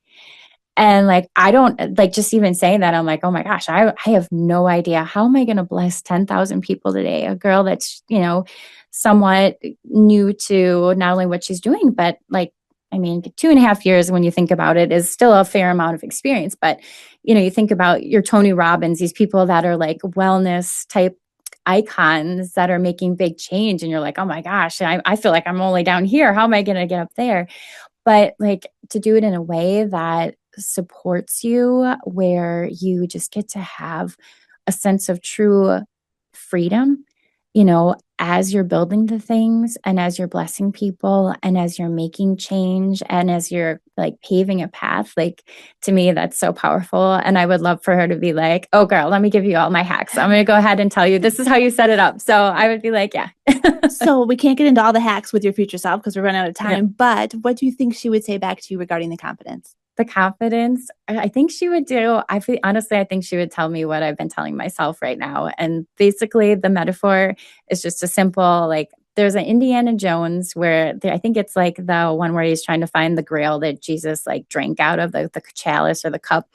And like, I don't, like, just even saying that, I'm like, oh my gosh, I have no idea. How am I going to bless 10,000 people today? A girl that's, somewhat new to not only what she's doing, but like, I mean, 2.5 years, when you think about it, is still a fair amount of experience. But, you think about your Tony Robbins, these people that are like wellness type icons that are making big change. And you're like, oh my gosh, I feel like I'm only down here. How am I going to get up there? But like, to do it in a way that supports you, where you just get to have a sense of true freedom, as you're building the things and as you're blessing people and as you're making change and as you're like paving a path. Like, to me, that's so powerful. And I would love for her to be like, oh girl, let me give you all my hacks. I'm going to go ahead and tell you, this is how you set it up. So I would be like, yeah. So we can't get into all the hacks with your future self because we're running out of time, but what do you think she would say back to you regarding the confidence? The confidence, I think she would do, honestly, I think she would tell me what I've been telling myself right now. And basically the metaphor is just a simple, like, there's an Indiana Jones where I think it's like the one where he's trying to find the grail that Jesus like drank out of, the chalice or the cup.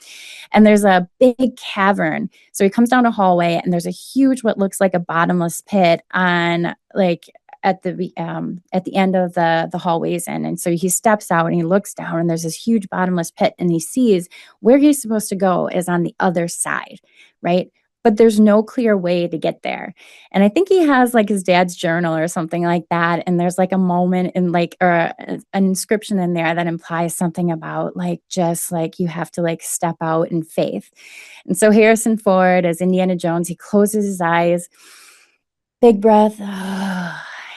And there's a big cavern. So he comes down a hallway and there's a huge, what looks like a bottomless pit on like at the end of the hallways in. And so he steps out and he looks down and there's this huge bottomless pit and he sees where he's supposed to go is on the other side, right? But there's no clear way to get there. And I think he has like his dad's journal or something like that. And there's like a moment in like, or an inscription in there that implies something about like, just like you have to like step out in faith. And so Harrison Ford, as Indiana Jones, he closes his eyes, big breath,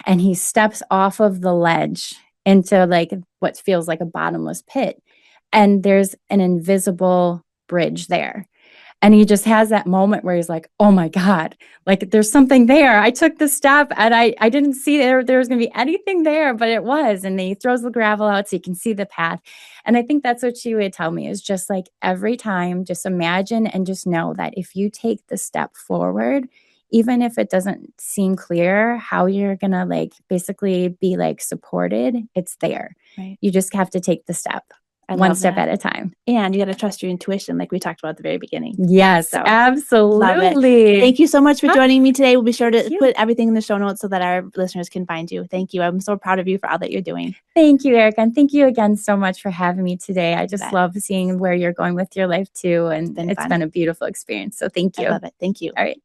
and he steps off of the ledge into like what feels like a bottomless pit. And there's an invisible bridge there. And he just has that moment where he's like, oh my God, like there's something there. I took the step and I didn't see there was going to be anything there, but it was. And then he throws the gravel out so you can see the path. And I think that's what she would tell me, is just like every time, just imagine and just know that if you take the step forward, even if it doesn't seem clear how you're going to like basically be like supported, it's there. Right. You just have to take the step. One step at a time. And you got to trust your intuition, like we talked about at the very beginning. Yes, so, absolutely. Thank you so much for joining me today. We'll be sure to put everything in the show notes so that our listeners can find you. Thank you. I'm so proud of you for all that you're doing. Thank you, Erica. And thank you again so much for having me today. I just love seeing where you're going with your life too. And it's been a beautiful experience. So thank you. I love it. Thank you. All right.